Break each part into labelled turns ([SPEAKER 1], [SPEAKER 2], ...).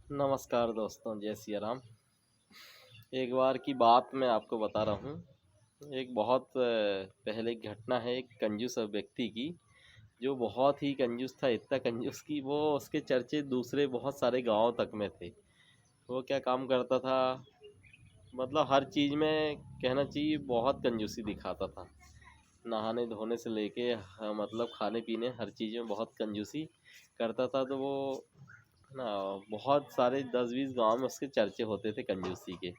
[SPEAKER 1] नमस्कार दोस्तों, जय सिया राम। एक बार की बात मैं आपको बता रहा हूँ। एक बहुत पहले की घटना है एक कंजूस व्यक्ति की, जो बहुत ही कंजूस था, इतना कंजूस कि वो उसके चर्चे दूसरे बहुत सारे गाँव तक में थे। वो क्या काम करता था, मतलब हर चीज़ में कहना चाहिए बहुत कंजूसी दिखाता था। नहाने धोने से लेके मतलब खाने पीने हर चीज़ में बहुत कंजूसी करता था। तो वो ना बहुत सारे 10-20 गाँव में उसके चर्चे होते थे कंजूसी के।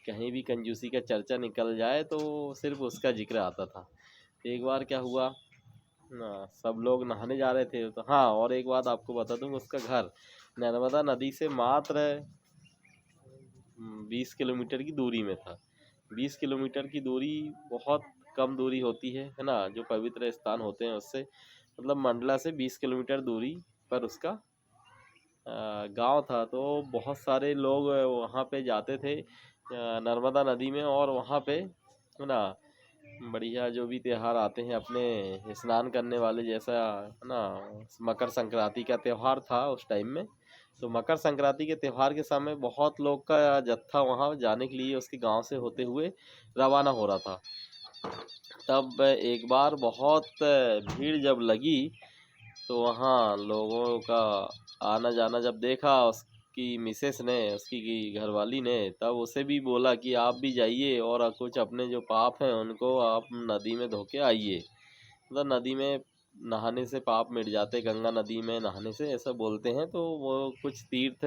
[SPEAKER 1] कहीं भी कंजूसी का चर्चा निकल जाए तो सिर्फ उसका जिक्र आता था। तो एक बार क्या हुआ ना, सब लोग नहाने जा रहे थे। तो हाँ, और एक बात आपको बता दूं, उसका घर नर्मदा नदी से मात्र 20 किलोमीटर की दूरी में था। 20 किलोमीटर की दूरी बहुत कम दूरी होती है ना। जो पवित्र स्थान होते हैं उससे मतलब मंडला से 20 किलोमीटर दूरी पर उसका गांव था। तो बहुत सारे लोग वहाँ पे जाते थे नर्मदा नदी में। और वहाँ पे है ना बढ़िया जो भी त्योहार आते हैं अपने स्नान करने वाले, जैसा है ना मकर संक्रांति का त्यौहार था उस टाइम में। तो मकर संक्रांति के त्यौहार के समय बहुत लोग का जत्था वहाँ जाने के लिए उसके गांव से होते हुए रवाना हो रहा था। तब एक बार बहुत भीड़ जब लगी तो वहाँ लोगों का आना जाना जब देखा उसकी मिसेस ने, उसकी घरवाली ने, तब उसे भी बोला कि आप भी जाइए और कुछ अपने जो पाप हैं उनको आप नदी में धो के आइए। मतलब नदी में नहाने से पाप मिट जाते, गंगा नदी में नहाने से ऐसा बोलते हैं। तो वो कुछ तीर्थ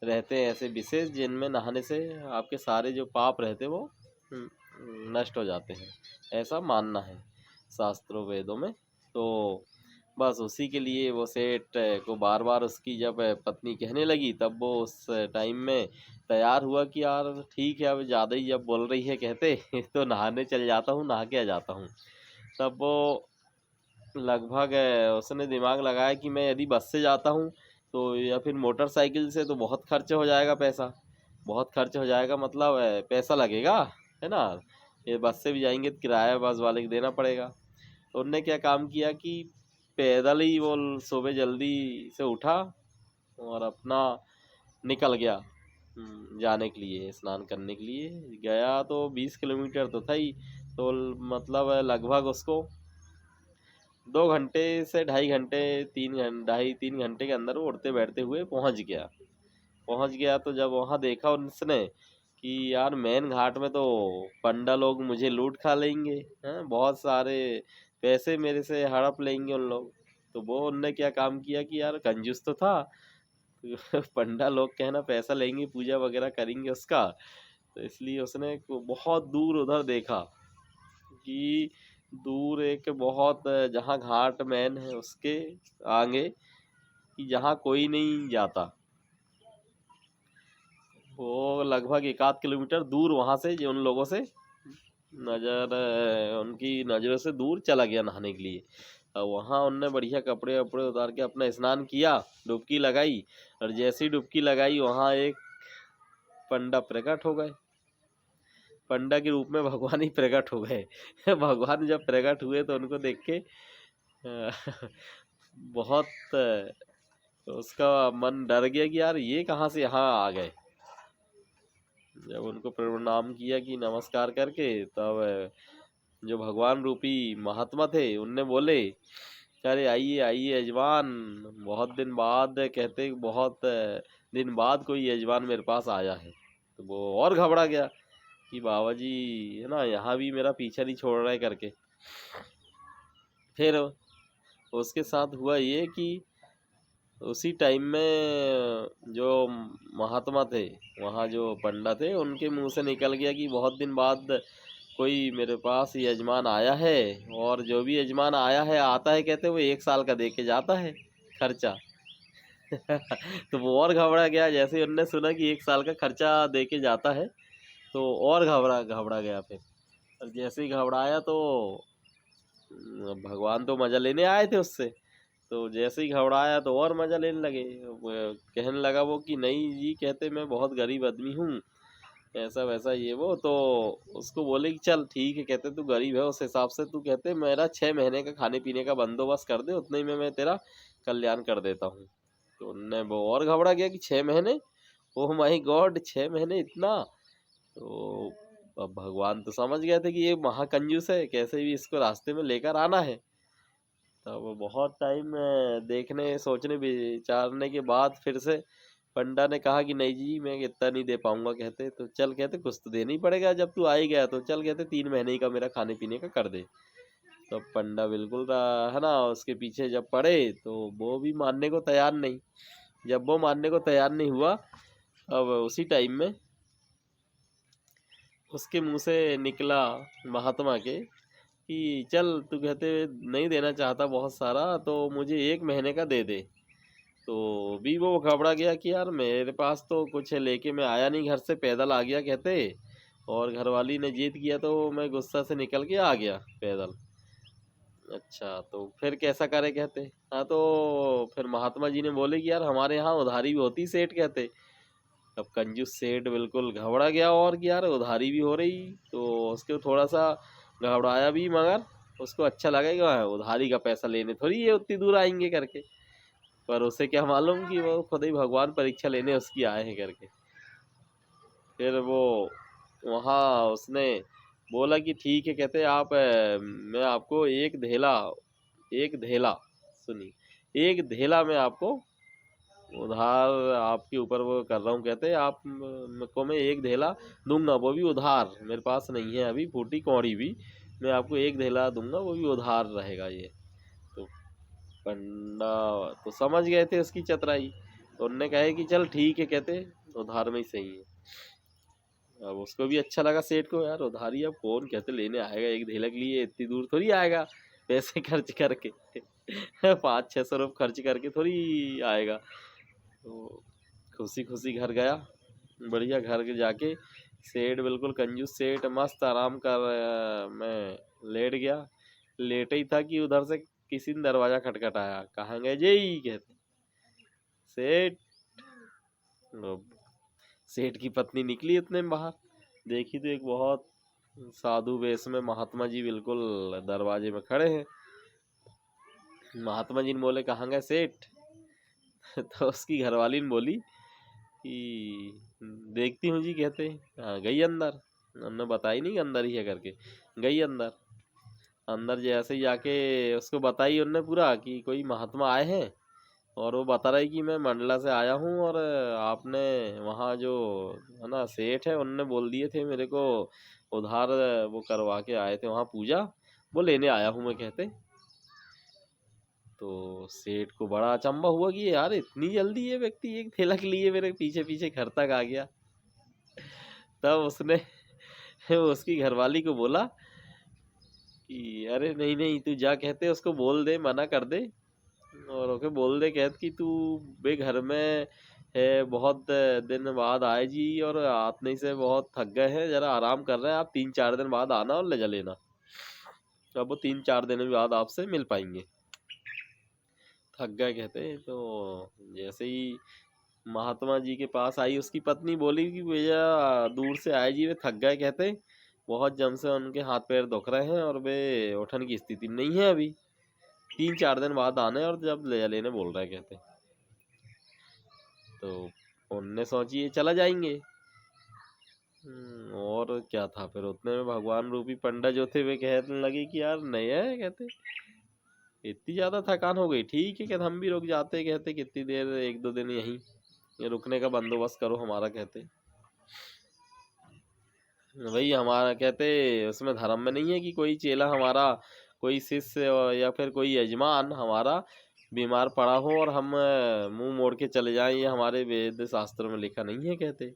[SPEAKER 1] रहते हैं ऐसे विशेष जिनमें नहाने से आपके सारे जो पाप रहते वो नष्ट हो जाते हैं, ऐसा मानना है शास्त्रों वेदों में। तो बस उसी के लिए वो सेठ को बार बार उसकी जब पत्नी कहने लगी, तब वो उस टाइम में तैयार हुआ कि यार ठीक है, अब ज़्यादा ही जब बोल रही है कहते तो नहाने चल जाता हूँ, नहा के आ जाता हूँ। तब वो लगभग उसने दिमाग लगाया कि मैं यदि बस से जाता हूँ तो या फिर मोटरसाइकिल से तो बहुत खर्च हो जाएगा, पैसा बहुत खर्च हो जाएगा, मतलब पैसा लगेगा, है ना। ये बस से भी जाएंगे तो किराया बस वाले को देना पड़ेगा। तो उनने क्या काम किया कि पैदल ही वो सुबह जल्दी से उठा और अपना निकल गया जाने के लिए, स्नान करने के लिए गया। तो 20 किलोमीटर तो था ही। तो मतलब लगभग उसको 2 घंटे से 2.5 घंटे, 3 घंटे, 2.5-3 घंटे के अंदर वो उड़ते बैठते हुए पहुंच गया। तो जब वहां देखा उसने कि यार मेन घाट में तो पंडा लोग मुझे लूट खा लेंगे, हैं बहुत सारे पैसे मेरे से हड़प लेंगे उन लोग। तो वो उनने क्या काम किया कि यार कंजूस तो था पंडा लोग कहना पैसा लेंगे, पूजा वगैरह करेंगे उसका। तो इसलिए उसने बहुत दूर उधर देखा कि दूर एक बहुत जहाँ घाट मैन है उसके आगे, कि जहाँ कोई नहीं जाता, वो लगभग 1 आध किलोमीटर दूर वहां से जो उन लोगों से नजर उनकी नजरों से दूर चला गया नहाने के लिए। और वहाँ उनने बढ़िया कपड़े वपड़े उतार के अपना स्नान किया, डुबकी लगाई। और जैसी डुबकी लगाई वहाँ एक पंडा प्रकट हो गए। पंडा के रूप में भगवान ही प्रकट हो गए भगवान जब प्रकट हुए तो उनको देख के अ, बहुत उसका मन डर गया कि यार ये कहाँ से यहाँ आ गए। जब उनको प्रणाम किया कि नमस्कार करके, तब जो भगवान रूपी महात्मा थे उनने बोले, अरे आइए आइए यजमान, बहुत दिन बाद कहते बहुत दिन बाद कोई यजमान मेरे पास आया है। तो वो और घबरा गया कि बाबा जी है ना यहाँ भी मेरा पीछा नहीं छोड़ रहे करके। फिर उसके साथ हुआ ये कि उसी टाइम में जो महात्मा थे, वहाँ जो पंडा थे, उनके मुंह से निकल गया कि बहुत दिन बाद कोई मेरे पास यजमान आया है। और जो भी यजमान आया है आता है कहते वो 1 साल का दे के जाता है खर्चा तो वो और घबरा गया जैसे ही उनने सुना कि 1 साल का खर्चा दे के जाता है। तो और घबरा घबरा गया फिर। और जैसे ही घबराया तो भगवान तो मजा लेने आए थे उससे। तो जैसे ही घबराया तो और मजा लेने लगे। कहने लगा वो कि नहीं जी, कहते मैं बहुत गरीब आदमी हूँ, ऐसा वैसा ये वो। तो उसको बोले कि चल ठीक है, कहते तू गरीब है उस हिसाब से तू कहते मेरा 6 महीने का खाने पीने का बंदोबस्त कर दे, उतने में मैं तेरा कल्याण कर देता हूँ। तो उनने वो और घबरा गया कि 6 महीने, ओह माय गॉड 6 महीने इतना। तो अब भगवान तो समझ गए थे कि ये महाकंजूस है, कैसे भी इसको रास्ते में लेकर आना है। तब बहुत टाइम देखने सोचने विचारने के बाद फिर से पंडा ने कहा कि नहीं जी मैं इतना नहीं दे पाऊंगा। कहते तो चल, कहते कुछ तो देना ही पड़ेगा, जब तू आ ही गया तो चल, कहते 3 महीने का मेरा खाने पीने का कर दे। तो पंडा बिल्कुल है ना उसके पीछे जब पड़े तो वो भी मानने को तैयार नहीं। जब वो मानने को तैयार नहीं हुआ, अब उसी टाइम में उसके मुंह से निकला महात्मा के कि चल तू कहते नहीं देना चाहता बहुत सारा, तो मुझे 1 महीने का दे दे। तो भी वो घबरा गया कि यार मेरे पास तो कुछ लेके मैं आया नहीं, घर से पैदल आ गया कहते, और घरवाली ने जिद किया तो मैं गुस्सा से निकल के आ गया पैदल। अच्छा तो फिर कैसा करे कहते। हाँ तो फिर महात्मा जी ने बोले कि यार हमारे यहाँ उधारी भी होती सेठ कहते। अब कंजूस सेठ बिल्कुल घबरा गया, और कि यार उधारी भी हो रही, तो उसको थोड़ा सा घबराया भी, मगर उसको अच्छा लगेगा उधारी का पैसा लेने थोड़ी ये उतनी दूर आएंगे करके। पर उसे क्या मालूम कि वो खुद ही भगवान परीक्षा लेने उसकी आए हैं करके। फिर वो वहाँ उसने बोला कि ठीक है कहते आप मैं आपको एक धेला सुनिए, एक धेला मैं आपको उधार आपके ऊपर वो कर रहा हूँ कहते, आप को मैं एक धेला दूंगा, वो भी उधार, मेरे पास नहीं है अभी फूटी कौड़ी भी, मैं आपको एक धेला दूंगा, वो भी उधार रहेगा ये। तो पंडा तो समझ गए थे उसकी चतुराई, तो उनने कहे कि चल ठीक है कहते उधार में ही सही है। अब उसको भी अच्छा लगा सेठ को, यार उधारी अब कौन कहते लेने आएगा, एक धेला के लिए इतनी दूर थोड़ी आएगा पैसे खर्च करके 500-600 रुपये खर्च करके थोड़ी आएगा। तो खुशी खुशी घर गया, बढ़िया घर के जाके सेठ बिल्कुल कंजूस सेठ मस्त आराम कर मैं लेट गया। लेटे ही था कि उधर से किसी ने दरवाजा खटखटाया, कहाँ गए जी कहते सेठ। अब सेठ की पत्नी निकली इतने में बाहर, देखी तो एक बहुत साधु वेश में महात्मा जी बिल्कुल दरवाजे में खड़े हैं। महात्मा जी ने बोले कहाँ गए सेठ तो उसकी घरवाली ने बोली कि देखती हूँ जी कहते, हाँ गई अंदर, हमने बताई नहीं अंदर ही है करके, गई अंदर। अंदर जैसे ही जाके उसको बताई उनने पूरा कि कोई महात्मा आए हैं, और वो बता रही कि मैं मंडला से आया हूँ, और आपने वहाँ जो है ना सेठ है उनने बोल दिए थे मेरे को उधार वो करवा के आए थे वहाँ पूजा, वो लेने आया हूँ मैं कहते। तो सेठ को बड़ा अचंभा हुआ कि यार इतनी जल्दी ये व्यक्ति एक थैला के लिए मेरे पीछे पीछे घर तक आ गया। तब उसने उसकी घरवाली को बोला कि अरे नहीं नहीं तू जा कहते उसको बोल दे, मना कर दे, और ओके बोल दे कहत कि तू बे घर में है, बहुत दिन बाद आए जी, और आतने से बहुत थक गए हैं, जरा आराम कर रहे हैं, आप 3-4 दिन बाद आना और ले जा लेना। अब वो 3-4 दिन बाद आपसे मिल पाएंगे, थक गए कहते। तो जैसे ही महात्मा जी के पास आई उसकी पत्नी बोली कि भैया दूर से आए जी, वे थक गए कहते, बहुत जम से उनके हाथ पैर दुख रहे हैं, और वे उठने की स्थिति में नहीं है अभी, 3-4 दिन बाद आने और जब ले लेने बोल रहे कहते। तो उनने सोची ये चला जाएंगे। और क्या था फिर उतने में भगवान रूपी पंडा जो थे वे कहने लगे कि यार नहीं है कहते, इतनी ज्यादा थकान हो गई, ठीक है कहते हम भी रुक जाते कहते, कितनी देर 1-2 दिन यहीं ये रुकने का बंदोबस्त करो हमारा कहते। वही हमारा कहते उसमें धर्म में नहीं है कि कोई चेला हमारा, कोई शिष्य या फिर कोई यजमान हमारा बीमार पड़ा हो और हम मुंह मोड़ के चले जाएं, ये हमारे वेद शास्त्रों में लिखा नहीं है कहते।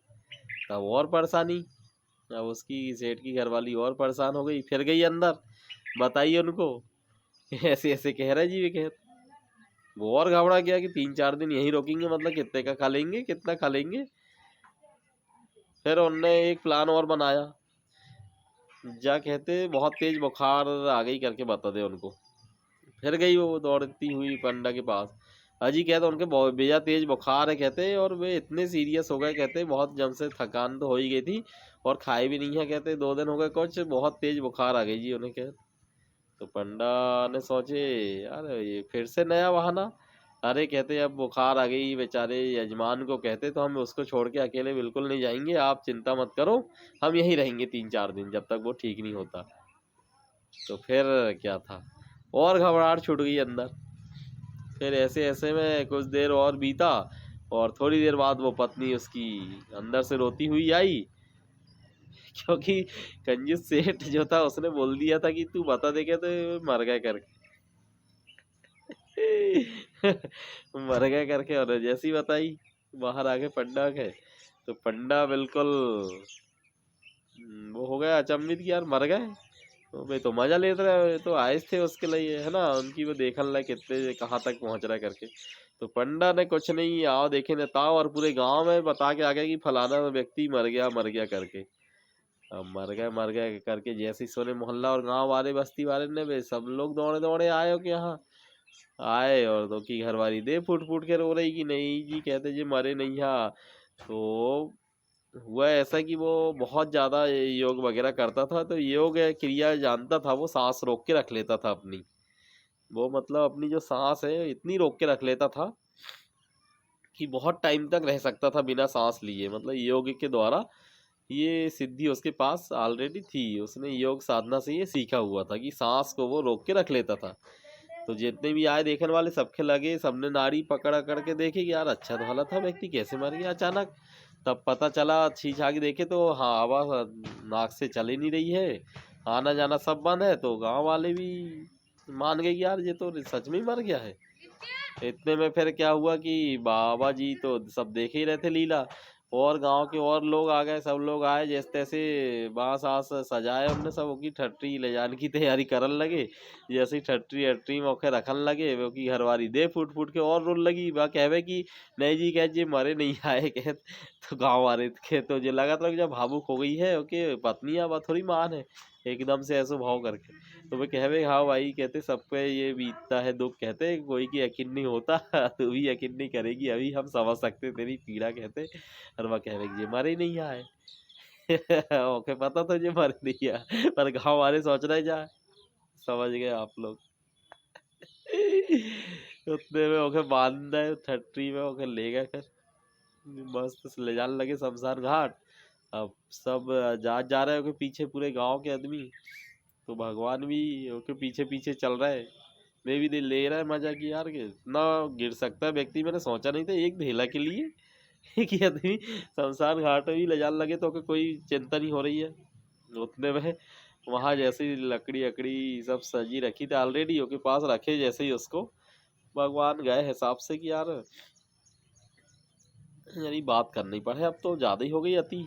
[SPEAKER 1] तब और परेशानी, अब उसकी सेठ की घरवाली और परेशान हो गई, फिर गई अंदर बताइए उनको ऐसे ऐसे कह रहे जी वे कह। वो और घबरा गया कि 3-4 दिन यहीं रोकेंगे मतलब कितने का खा लेंगे, कितना खा लेंगे। फिर उनने एक प्लान और बनाया, जा कहते बहुत तेज बुखार आ गई करके बता दे उनको। फिर गई वो दौड़ती हुई पंडा के पास, अजी कहते उनके बहुत बेजा तेज बुखार है कहते, और वे इतने सीरियस हो गए कहते, बहुत जम से थकान तो हो ही गई थी और खाए भी नहीं है कहते, 2 दिन हो गए कुछ, बहुत तेज बुखार आ गई जी उन्हें कहते। तो पंडा ने सोचे यार ये फिर से नया बहाना, अरे कहते अब बुखार आ गई, बेचारे यजमान को कहते तो हम उसको छोड़ के अकेले बिल्कुल नहीं जाएंगे, आप चिंता मत करो, हम यहीं रहेंगे 3-4 दिन जब तक वो ठीक नहीं होता। तो फिर क्या था, और घबराहट छूट गई अंदर। फिर ऐसे ऐसे में कुछ देर और बीता, और थोड़ी देर बाद वो पत्नी उसकी अंदर से रोती हुई आई, क्योंकि कंजूस सेठ जो था उसने बोल दिया था कि तू बता दे के तो मर गए करके। मर गए करके, और जैसी बताई बाहर आके पंडा के, तो पंडा बिल्कुल वो हो गया अचंभित कि यार मर गए। तो भाई तो मजा लेते रहे, तो आए थे उसके लिए है ना, उनकी वो देखने लगे कितने कहाँ तक पहुंच रहा है करके। तो पंडा ने कुछ नहीं, आओ देखे नेताओ, और पूरे गांव में बता के आ गया कि फलाना व्यक्ति मर गया करके। अब मर गए करके जैसे ही सोने मोहल्ला और गांव वाले बस्ती वाले ने भी सब लोग दौड़े दौड़े आए हो कि यहाँ आए, और तो की घरवाली दे फूट फूट के रो रही कि नहीं जी, कहते जी मरे नहीं। हाँ, तो हुआ ऐसा कि वो बहुत ज्यादा योग वगैरह करता था, तो योग क्रिया जानता था, वो सांस रोक के रख लेता था अपनी। वो मतलब अपनी जो सांस है इतनी रोक के रख लेता था कि बहुत टाइम तक रह सकता था बिना सांस लिए। मतलब योग के द्वारा ये सिद्धि उसके पास ऑलरेडी थी, उसने योग साधना से ये सीखा हुआ था कि सांस को वो रोक के रख लेता था। तो जितने भी आए देखने वाले सबके लगे, सबने नाड़ी पकड़ अकड़ के देखे कि यार अच्छा तो हालत था, व्यक्ति कैसे मर गया अचानक। तब पता चला, छींच के देखे तो हाँ, हवा नाक से चल ही नहीं रही है, आना जाना सब बंद है। तो गांव वाले भी मान गए कि यार ये तो सच में ही मर गया है। इतने में फिर क्या हुआ कि बाबा जी तो सब देख ही रहे थे लीला, और गांव के और लोग आ गए, सब लोग आए जैसे तैसे, बांस आस सजाए हमने, सब की ठट्टी ले जाने की तैयारी करन लगे। जैसे ही ठट्टी अट्टी मौके रखन लगे, वो की घरवाली दे फूट फूट के और रोने लगी, वह कहवे कि नहीं जी, कह जी मरे नहीं आए कह। तो गाँव वाले के तो जो लगा था कि जब भावुक हो गई है ओके पत्नी, अब थोड़ी मान है एकदम से ऐसे भाव करके। तो वे कहवे हाँ भाई, कहते सब पे ये बीतता है दुख, कहते कोई की यकीन नहीं होता। तू भी यकीन नहीं करेगी, अभी हम समझ सकते तेरी पीड़ा कहते। और वह कहवे कि ये मरे ही नहीं आए। ओके पता तो ये मरे नहीं आए, पर गाँव वाले सोच रहे जा, समझ गए आप लोग। उतने में ओके बांध है छटरी में, ओके ले गए फिर मस्त से ले जाने लगे शमशान घाट। अब सब जा रहे हो पीछे पूरे गांव के आदमी, तो भगवान भी ओके पीछे पीछे चल रहा है। मैं भी ले रहा है मजा की यार, के इतना गिर सकता है व्यक्ति, मैंने सोचा नहीं था एक धेला के लिए। एक आदमी शमशान घाट में भी ले जाने लगे तो ओके कोई चिंता नहीं हो रही है। उतने में वहां जैसे ही लकड़ी अकड़ी सब सजी रखी थी ऑलरेडी, ओके पास रखे जैसे ही उसको भगवान गए हिसाब से कि यार यारी बात करनी पड़े, अब तो ज्यादा ही हो गई अति।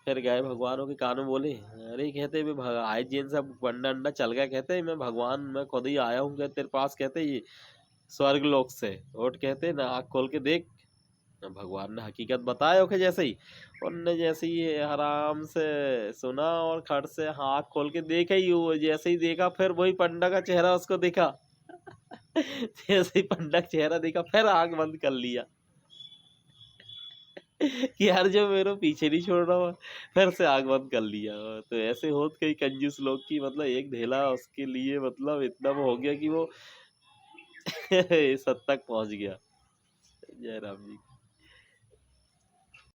[SPEAKER 1] फिर गए भगवानों के कान में बोले, अरे कहते मैं आए जिन सब बंडा अंडा चल गया, कहते मैं भगवान मैं खुद ही आया हूँ कहते तेरे पास, कहते ये स्वर्ग लोक से उठ, कहते ना आँख खोल के देख। भगवान ने हकीकत बताया ओके जैसे ही, उनने जैसे ही आराम से सुना और खट से आँख खोल के देखा ही, वो जैसे ही देखा फिर वही पंडा का चेहरा उसको दिखा। जैसे ही पंडा का चेहरा देखा फिर आँख बंद कर लिया कि यार जो मेरे पीछे नहीं छोड़ रहा हुआ, फिर से आग बंद कर लिया। तो ऐसे होत कई कंजूस लोग की, मतलब एक ढेला उसके लिए मतलब इतना वो हो गया कि वो इस हद तक पहुंच गया। जय राम जी।